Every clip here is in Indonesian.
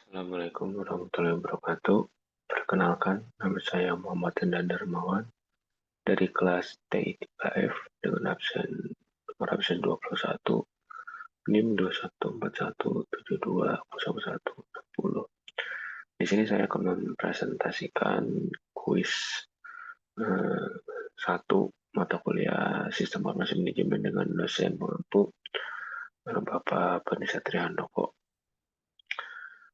Assalamualaikum warahmatullahi wabarakatuh. Perkenalkan, nama saya Muhammad Tenda Darmawan dari kelas TI3F dengan absen 21, NIM 2141720160. Di sini saya akan mempresentasikan kuis eh, satu mata kuliah Sistem Informasi Manajemen dengan dosen pengampu Bapak Bani Satriandoko.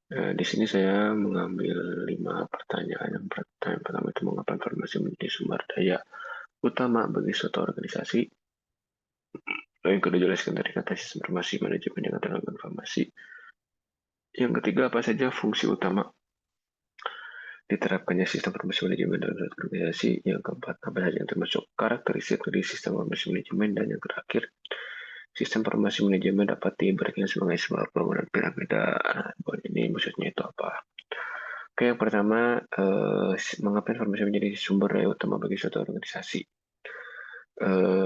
Di sini saya mengambil 5 pertanyaan. Pertanyaan pertama itu mengapa informasi menjadi sumber daya utama bagi suatu organisasi. Lalu yang kedua, jelaskan dari kata sistem informasi manajemen dengan tenaga informasi. Yang ketiga, apa saja fungsi utama diterapkannya sistem informasi manajemen dalam suatu organisasi. Yang keempat, apa saja yang termasuk karakteristik dari sistem informasi manajemen. Dan yang terakhir, sistem informasi manajemen dapat diberikan sebagai sebuah bangunan piramida. Nah, ini maksudnya itu apa? Oke, yang pertama, mengapa informasi menjadi sumber daya utama bagi suatu organisasi?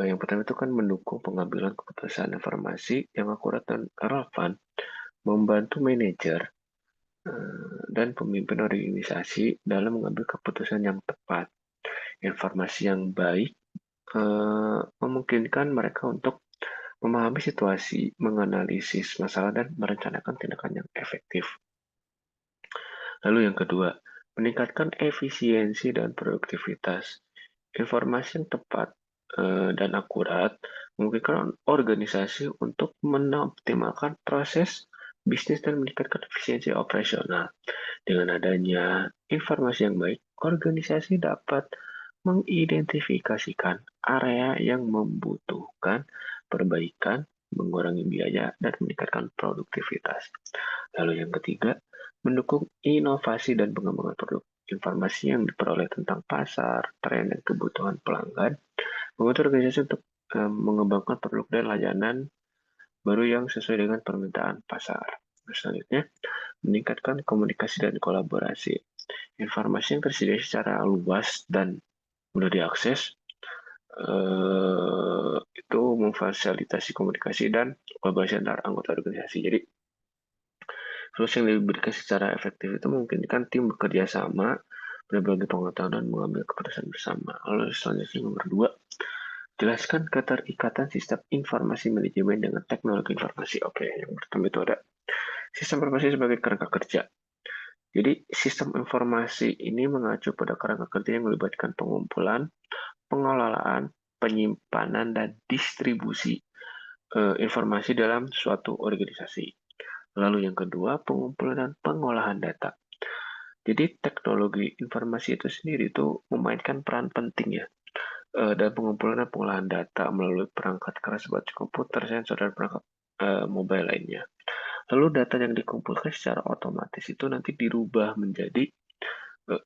Yang pertama itu kan mendukung pengambilan keputusan informasi yang akurat dan relevan, membantu manajer dan pemimpin organisasi dalam mengambil keputusan yang tepat. Informasi yang baik memungkinkan mereka untuk memahami situasi, menganalisis masalah, dan merencanakan tindakan yang efektif. Lalu yang kedua, meningkatkan efisiensi dan produktivitas. Informasi yang tepat dan akurat memungkinkan organisasi untuk mengoptimalkan proses bisnis dan meningkatkan efisiensi operasional. Dengan adanya informasi yang baik, organisasi dapat mengidentifikasikan area yang membutuhkan perbaikan, mengurangi biaya, dan meningkatkan produktivitas. Lalu yang ketiga, mendukung inovasi dan pengembangan produk. Informasi yang diperoleh tentang pasar, tren, dan kebutuhan pelanggan membantu organisasi untuk mengembangkan produk dan layanan baru yang sesuai dengan permintaan pasar. Selanjutnya, meningkatkan komunikasi dan kolaborasi. Informasi yang tersedia secara luas dan mudah diakses itu memfasilitasi komunikasi dan kolaborasi antar anggota organisasi. Jadi, solusi yang diberikan secara efektif itu memungkinkan tim bekerja sama, berbagi pengetahuan, dan mengambil keputusan bersama. Lalu selanjutnya nomor 2, jelaskan keterikatan sistem informasi manajemen dengan teknologi informasi. Oke, yang pertama itu ada sistem informasi sebagai kerangka kerja. Jadi, sistem informasi ini mengacu pada kerangka kerja yang melibatkan pengumpulan, pengelolaan, penyimpanan, dan distribusi informasi dalam suatu organisasi. Lalu yang kedua, pengumpulan dan pengolahan data. Jadi teknologi informasi itu sendiri itu memainkan peran penting ya dalam pengumpulan dan pengolahan data melalui perangkat keras seperti komputer, sensor, dan perangkat mobile lainnya. Lalu data yang dikumpulkan secara otomatis itu nanti dirubah menjadi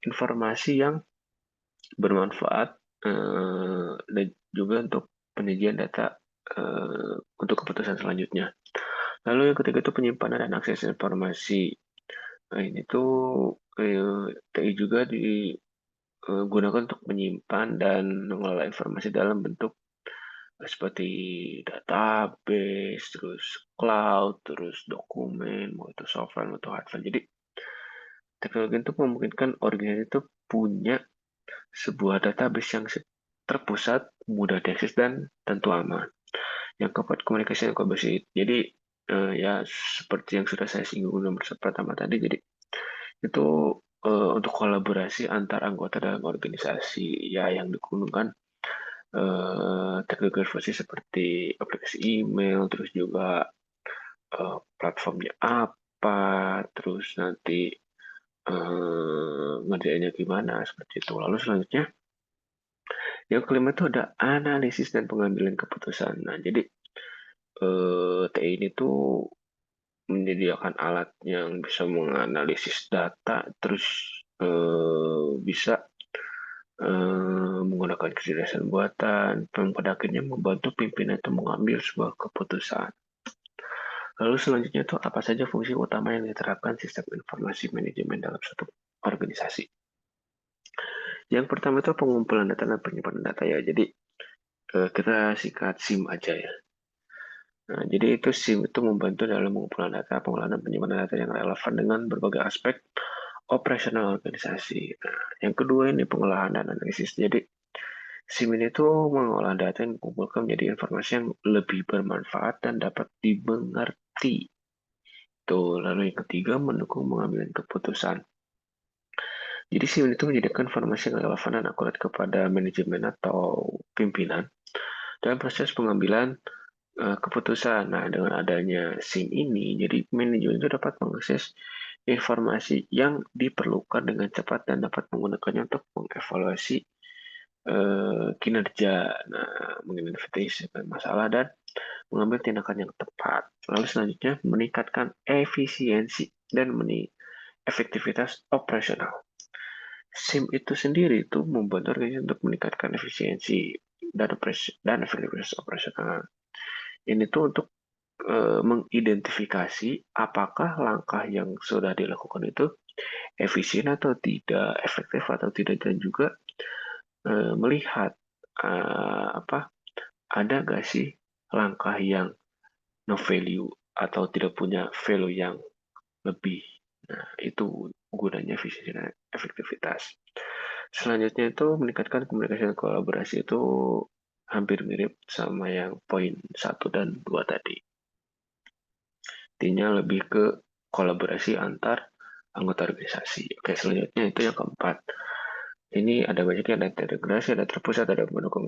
informasi yang bermanfaat dan juga untuk penyajian data untuk keputusan selanjutnya. Lalu yang ketiga itu penyimpanan dan akses informasi. Nah, ini tuh TI juga digunakan untuk menyimpan dan mengelola informasi dalam bentuk seperti database, terus cloud, terus dokumen, mau itu software, mau itu hardware. Jadi, teknologi itu memungkinkan organisasi itu punya sebuah database yang terpusat, mudah diakses, dan tentu aman. Yang keempat, komunikasi dan kolaborasi. Jadi, ya seperti yang sudah saya singgung nomor pertama tadi, jadi itu untuk kolaborasi antar anggota dalam organisasi ya yang digunakan teknologi informasi seperti aplikasi email, terus juga platformnya apa, terus nanti ngerjainnya gimana, seperti itu. Lalu selanjutnya, yang kelima itu ada analisis dan pengambilan keputusan. Nah, jadi TI ini tuh menyediakan alat yang bisa menganalisis data, terus bisa menggunakan kecerdasan buatan, pada akhirnya membantu pimpinan itu mengambil sebuah keputusan. Lalu selanjutnya itu apa saja fungsi utama yang diterapkan sistem informasi manajemen dalam suatu organisasi. Yang pertama itu pengumpulan data dan penyimpanan data ya. Jadi kita singkat SIM aja ya. Nah, jadi itu SIM itu membantu dalam pengumpulan data, pengolahan dan penyimpanan data yang relevan dengan berbagai aspek operasional organisasi. Nah, yang kedua ini pengolahan dan analisis. Jadi SIM ini tuh mengolah data yang dikumpulkan menjadi informasi yang lebih bermanfaat dan dapat dimengerti. Tuh, lalu yang ketiga mendukung pengambilan keputusan. Jadi SIM itu menyediakan informasi yang relevan dan akurat kepada manajemen atau pimpinan dalam proses pengambilan keputusan. Nah, dengan adanya SIM ini, jadi manajemen itu dapat mengakses informasi yang diperlukan dengan cepat dan dapat menggunakannya untuk mengevaluasi kinerja, nah, mengidentifikasi masalah dan mengambil tindakan yang tepat. Lalu selanjutnya meningkatkan efisiensi dan efektivitas operasional. SIM itu sendiri itu membantu organisasi untuk meningkatkan efisiensi dan efektivitas operasional. Ini tuh untuk mengidentifikasi apakah langkah yang sudah dilakukan itu efisien atau tidak, efektif atau tidak, dan juga melihat apa ada nggak sih langkah yang no value atau tidak punya value yang lebih. Nah, itu gunanya efisiensi dan efektivitas. Selanjutnya itu meningkatkan komunikasi dan kolaborasi itu hampir mirip sama yang poin 1 dan 2 tadi. Intinya lebih ke kolaborasi antar anggota organisasi. Oke, selanjutnya itu yang keempat. Ini ada banyaknya, ada integrasi, ada terpusat, ada mendukung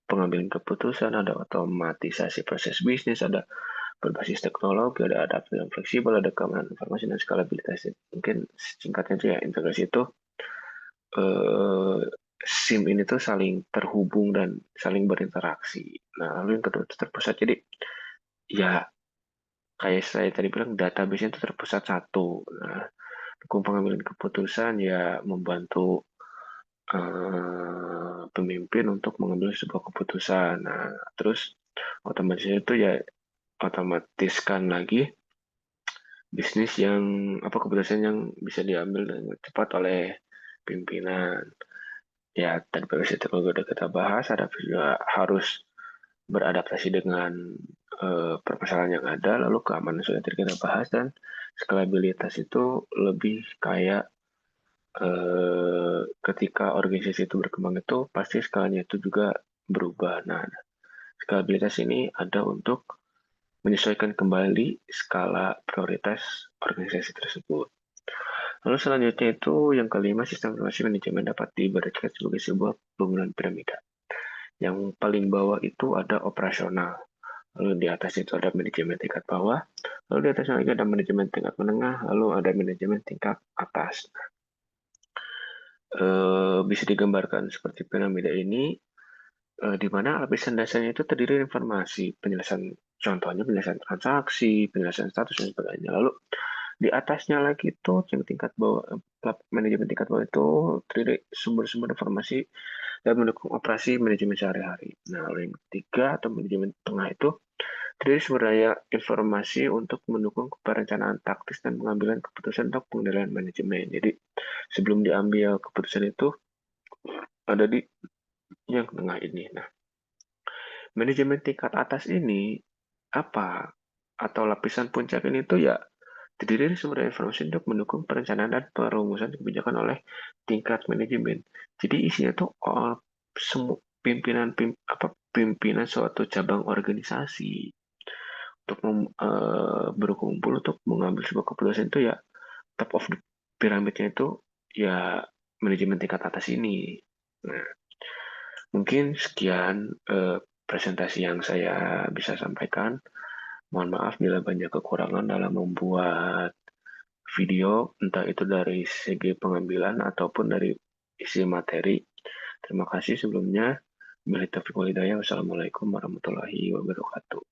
pengambilan keputusan, ada otomatisasi proses bisnis, ada berbasis teknologi, ada adaptif dan fleksibel, ada keamanan informasi dan skalabilitas. Mungkin singkatnya itu ya, integrasi itu eh, SIM ini tuh saling terhubung dan saling berinteraksi. Nah, lalu yang kedua itu terpusat. Jadi ya kayak saya tadi bilang database itu terpusat satu. Nah, dukung pengambilan keputusan ya membantu pemimpin untuk mengambil sebuah keputusan. Nah, terus otomatis itu ya otomatiskan lagi bisnis yang keputusan yang bisa diambil dengan cepat oleh pimpinan. Ya, tadi privacy teknologi udah kita bahas, ada juga harus beradaptasi dengan permasalahan yang ada, lalu keamanan sudah tadi kita bahas, dan skalabilitas itu lebih kayak ketika organisasi itu berkembang itu pasti skalanya itu juga berubah. Nah, skalabilitas ini ada untuk menyesuaikan kembali skala prioritas organisasi tersebut. Lalu selanjutnya itu yang kelima, sistem informasi manajemen dapat diibaratkan sebagai sebuah bangunan piramida. Yang paling bawah itu ada operasional, lalu di atas itu ada manajemen tingkat bawah, lalu di atasnya lagi ada manajemen tingkat menengah, lalu ada manajemen tingkat atas. Bisa digambarkan seperti piramida ini, di mana lapisan dasarnya itu terdiri dari informasi, penjelasan, contohnya penjelasan transaksi, penjelasan status, dan sebagainya. Lalu di atasnya lagi itu yang tingkat bawah, manajemen tingkat bawah itu terdiri sumber-sumber informasi dan mendukung operasi manajemen sehari-hari. Nah, lalu yang ketiga atau manajemen tengah itu terdiri sumber daya informasi untuk mendukung perencanaan taktis dan pengambilan keputusan untuk pengendalian manajemen. Jadi sebelum diambil keputusan itu ada di yang tengah ini. Nah, manajemen tingkat atas ini apa? Atau lapisan puncak ini tuh ya terdiri dari sumber informasi untuk mendukung perencanaan dan perumusan kebijakan oleh tingkat manajemen. Jadi isinya tuh semua pimpinan suatu cabang organisasi untuk berkumpul untuk mengambil sebuah keputusan itu ya top of the piramidnya itu ya manajemen tingkat atas ini. Nah, mungkin sekian presentasi yang saya bisa sampaikan. Mohon maaf bila banyak kekurangan dalam membuat video, entah itu dari segi pengambilan ataupun dari isi materi. Terima kasih sebelumnya. Wassalamualaikum warahmatullahi wabarakatuh.